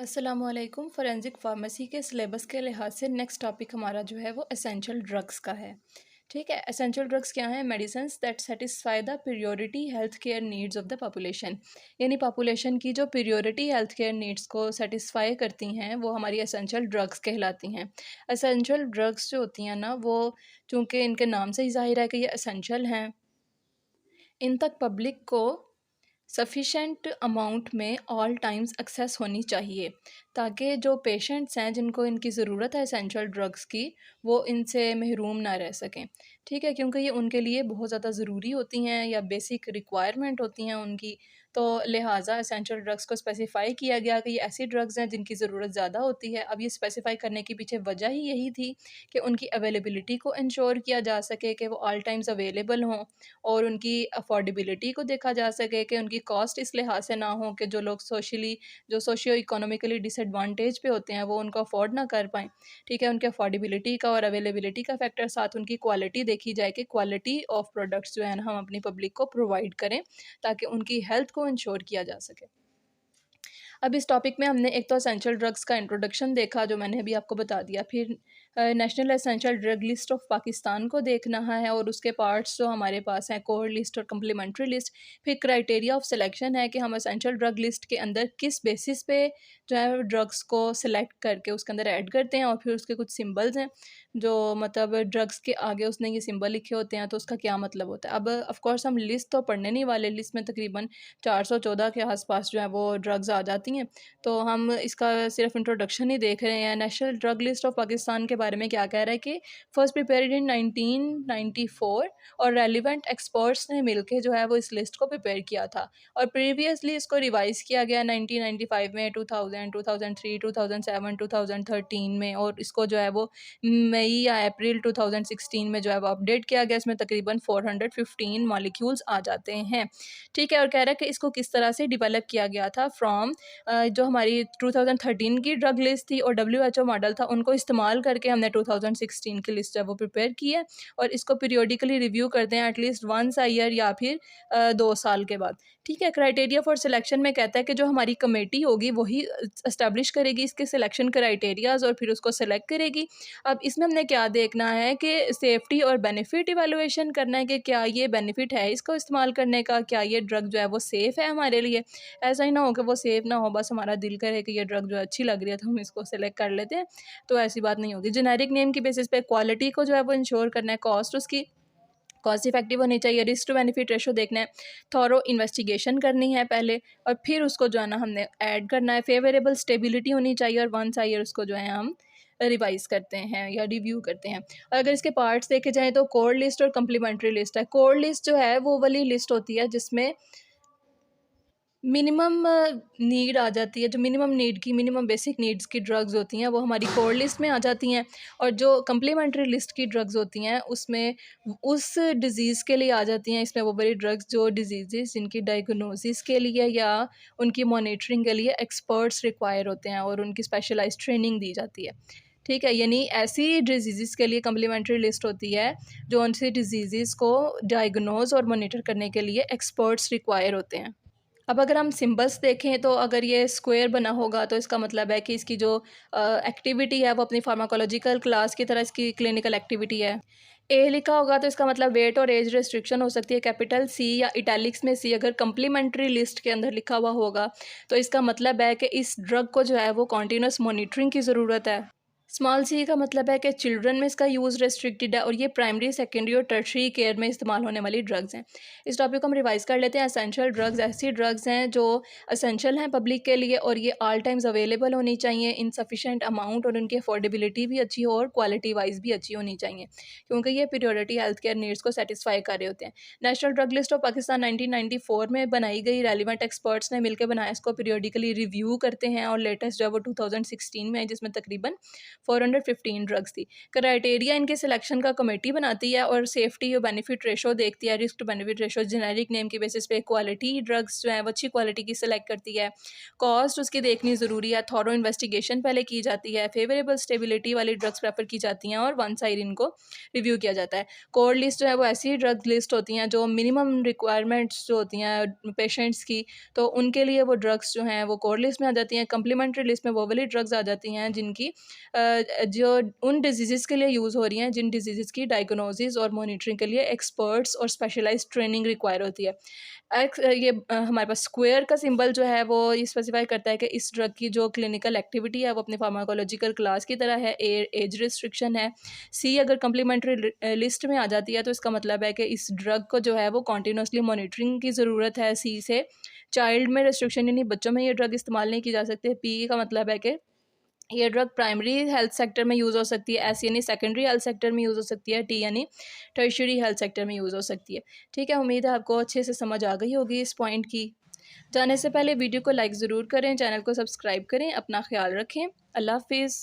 अस्सलामुअलैकुम। Forensic pharmacy के syllabus के लिहाज से नेक्स्ट टॉपिक हमारा जो है वो एसेंशियल ड्रग्स का है। ठीक है, एसेंशियल ड्रग्स क्या हैं? Medicines that satisfy the priority health care needs of the population. यानी पॉपुलेशन की जो प्रायोरिटी हेल्थ केयर नीड्स को सेटिस्फाई करती हैं वो हमारी एसेंशियल ड्रग्स कहलाती हैं। एसेंशियल ड्रग्स जो होती हैं ना, वो चूँकि इनके नाम से ही ज़ाहिर है कि ये एसेंशियल हैं, इन तक पब्लिक को सफिशेंट अमाउंट में ऑल टाइम्स एक्सेस होनी चाहिए, ताकि जो पेशेंट्स हैं जिनको इनकी ज़रूरत है एसेंशियल ड्रग्स की, वो इनसे महरूम ना रह सकें। ठीक है, क्योंकि ये उनके लिए बहुत ज़्यादा ज़रूरी होती हैं या बेसिक रिक्वायरमेंट होती हैं उनकी। तो लिहाजा एसेंशियल ड्रग्स को स्पेसिफ़ाई किया गया कि ये ऐसी ड्रग्स हैं जिनकी ज़रूरत ज़्यादा होती है। अब ये स्पेसिफ़ाई करने के पीछे वजह ही यही थी कि उनकी अवेलेबिलिटी को इंश्योर किया जा सके कि वो ऑल टाइम्स अवेलेबल हों, और उनकी अफोर्डेबिलिटी को देखा जा सके कि उनकी कॉस्ट इस लिहाज से ना हो कि जो लोग जो सोशियो इकोनॉमिकली डिसएडवांटेज पे होते हैं वो उनको अफोर्ड ना कर पाएँ। ठीक है, उनके अफोर्डेबिलिटी का और अवेलेबिलिटी का फैक्टर, साथ उनकी क्वालिटी देखी जाए कि क्वालिटी ऑफ प्रोडक्ट्स जो है ना हम अपनी पब्लिक को प्रोवाइड करें, ताकि उनकी हेल्थ को इंश्योर किया जा सके। अब इस टॉपिक में हमने एक तो एसेंशियल ड्रग्स का इंट्रोडक्शन देखा जो मैंने अभी आपको बता दिया, फिर national essential drug list of Pakistan को देखना है और उसके पार्ट्स जो हमारे पास हैं, कोर लिस्ट और कम्प्लीमेंट्री लिस्ट। फिर क्राइटेरिया ऑफ सिलेक्शन है कि हम एसेंशियल ड्रग लिस्ट के अंदर किस बेसिस पे जो है ड्रग्स को सिलेक्ट करके उसके अंदर ऐड करते हैं, और फिर उसके कुछ सिंबल्स हैं जो मतलब ड्रग्स के आगे उसने ये सिंबल लिखे होते हैं तो उसका क्या मतलब होता है। अब ऑफ कोर्स हम लिस्ट तो पढ़ने नहीं वाले, लिस्ट में तकरीबन 414 के आसपास जो है वो ड्रग्स आ जाती हैं, तो हम इसका सिर्फ इंट्रोडक्शन ही देख रहे हैं। National drug list of Pakistan के बारे में क्या कह रहा है कि फर्स्ट प्रिपेयर्ड इन 1994, और रेलिवेंट एक्सपर्ट्स ने मिलकर जो है वो इस लिस्ट को प्रिपेयर किया था, और प्रीवियसली इसको रिवाइज़ किया गया 1995 में, 2000, 2003, 2007, 2013 में, और इसको जो है वो मई या अप्रैल 2016 में जो है वो अपडेट किया गया। इसमें तकरीबन 415 मॉलिक्यूल्स आ जाते हैं। ठीक है, और कह रहा है कि इसको किस तरह से डेवलप किया गया था फ्रॉम जो हमारी 2013 की ड्रग लिस्ट थी और WHO मॉडल था, उनको इस्तेमाल करके हमने 2016 की लिस्ट है वो प्रिपेयर की है, और इसको पीरियोडिकली रिव्यू करते हैं एटलीस्ट वंस अ ईयर या फिर 2 साल के बाद। ठीक है, क्राइटेरिया फॉर सिलेक्शन में कहता है कि जो हमारी कमेटी होगी वही एस्टैब्लिश करेगी इसके सिलेक्शन क्राइटेरियाज और फिर उसको सेलेक्ट करेगी। अब इसमें हमने क्या देखना है कि सेफ्टी और बेनिफिट इवैल्यूएशन करना है कि क्या ये बेनिफिट है इसको इस्तेमाल करने का, क्या ये ड्रग जो है वो सेफ़ है हमारे लिए। ऐसा ही ना हो कि वो सेफ़ ना हो, बस हमारा दिल करे कि ये ड्रग जो है अच्छी लग रही है तो हम इसको सेलेक्ट कर लेते हैं, तो ऐसी बात नहीं होगी। जेनेरिक नेम की बेसिस पे क्वालिटी को जो है वो इंश्योर करना है, कॉस्ट उसकी कॉस्ट इफेक्टिव होनी चाहिए, रिस्क टू बेनिफिट रेशो देखना है, थॉरो इन्वेस्टिगेशन करनी है पहले, और फिर उसको जो है ना हमने ऐड करना है, फेवरेबल स्टेबिलिटी होनी चाहिए, और वंस अ ईयर उसको जो है हम रिवाइज़ करते हैं या रिव्यू करते हैं। और अगर इसके पार्ट्स देखे जाएँ तो कोर लिस्ट और कम्प्लीमेंट्री लिस्ट है। कोर लिस्ट जो है वो वाली लिस्ट होती है जिसमें मिनिमम नीड आ जाती है, जो मिनिमम बेसिक नीड्स की ड्रग्स होती हैं वो हमारी कोर लिस्ट में आ जाती हैं, और जो कम्प्लीमेंट्री लिस्ट की ड्रग्स होती हैं उसमें उस डिज़ीज़ के लिए आ जाती हैं। इसमें वो बड़ी ड्रग्स जो डिजीज़ेस जिनकी डायग्नोसिस के लिए या उनकी मॉनिटरिंग के लिए एक्सपर्ट्स रिक्वायर होते हैं और उनकी स्पेशलाइज्ड ट्रेनिंग दी जाती है। ठीक है, यानी ऐसी डिजीज़ेस के लिए कम्प्लीमेंट्री लिस्ट होती है जो उनसे डिजीज़ेस को डायग्नोज और मॉनिटर करने के लिए एक्सपर्ट्स रिक्वायर होते हैं। अब अगर हम सिंबल्स देखें तो अगर ये स्क्वायर बना होगा तो इसका मतलब है कि इसकी जो एक्टिविटी है वो अपनी फार्माकोलॉजिकल क्लास की तरह इसकी क्लिनिकल एक्टिविटी है। ए लिखा होगा तो इसका मतलब वेट और एज रिस्ट्रिक्शन हो सकती है, कैपिटल सी या इटैलिक्स में सी अगर कम्प्लीमेंट्री लिस्ट के अंदर लिखा हुआ होगा तो इसका मतलब है कि इस ड्रग को जो है वो कॉन्टीन्यूस मॉनिटरिंग की ज़रूरत है। स्मॉल सी का मतलब है कि चिल्ड्रन में इसका यूज़ रेस्ट्रिक्टेड है, और ये प्राइमरी, सेकेंडरी और टर्शरी केयर में इस्तेमाल होने वाली ड्रग्स हैं। इस टॉपिक को हम रिवाइज़ कर लेते हैं। एसेंशियल ड्रग्स ऐसी ड्रग्स हैं जो एसेंशियल हैं पब्लिक के लिए, और ये ऑल टाइम्स अवेलेबल होनी चाहिए इन सफिशेंट अमाउंट, और उनकी अफोर्डेबिलिटी भी अच्छी हो और क्वालिटी वाइज भी अच्छी होनी चाहिए, क्योंकि ये प्रायोरिटी हेल्थ केयर नीड्स को सेटिस्फाई कर रहे होते हैं। National drug list of Pakistan 1994 में बनाई गई, रेलिवेंट एक्सपर्ट्स ने मिलकर बनाया, इसको पीरियोडिकली रिव्यू करते हैं, और लेटेस्ट जो है वो 2016 में है जिसमें तकरीबन 415 ड्रग्स थी। क्राइटेरिया इनके सिलेक्शन का कमेटी बनाती है और सेफ्टी और बेनिफिट रेशो देखती है, risk to benefit ratio generic name की बेसिस पे। क्वालिटी ड्रग्स जो है वो अच्छी क्वालिटी की सिलेक्ट करती है। कॉस्ट उसकी देखनी ज़रूरी है, थॉरो इन्वेस्टिगेशन पहले की जाती है, फेवरेबल स्टेबिलिटी वाली ड्रग्स प्रेफर की जाती हैं और वन साइड इनको रिव्यू किया जाता है। कोड लिस्ट जो है वो ऐसी ड्रग लिस्ट होती हैं जो मिनिमम रिक्वायरमेंट्स जो होती हैं पेशेंट्स की, तो उनके लिए वो ड्रग्स जो हैं वो कोड लिस्ट में आ जाती हैं। कम्प्लीमेंट्री लिस्ट में वो वाली ड्रग्स आ जाती हैं जिनकी जो उन डिजीज़ के लिए यूज़ हो रही हैं जिन डिजीज़ की डायग्नोसिस और मॉनिटरिंग के लिए एक्सपर्ट्स और स्पेशलाइज्ड ट्रेनिंग रिक्वायर होती है। हमारे पास स्क्वायर का सिंबल जो है वो ये स्पेसिफाई करता है कि इस ड्रग की जो क्लिनिकल एक्टिविटी है वो अपने फार्माकोलॉजिकल क्लास की तरह है। एज रिस्ट्रिक्शन है। सी अगर कम्प्लीमेंट्री लिस्ट में आ जाती है तो इसका मतलब है कि इस ड्रग को जो है वो कॉन्टीन्यूसली मॉनिटरिंग की ज़रूरत है। सी से चाइल्ड में रिस्ट्रिक्शन, यानी बच्चों में ये ड्रग इस्तेमाल नहीं की जा सकती। पी का मतलब है कि ये ड्रग प्राइमरी हेल्थ सेक्टर में यूज़ हो सकती है। एस यानी सेकेंडरी हेल्थ सेक्टर में यूज़ हो सकती है। टी यानी टर्शियरी हेल्थ सेक्टर में यूज़ हो सकती है। ठीक है, उम्मीद है आपको अच्छे से समझ आ गई होगी इस पॉइंट की। जाने से पहले वीडियो को लाइक ज़रूर करें, चैनल को सब्सक्राइब करें, अपना ख्याल रखें। अल्लाह हाफिज़।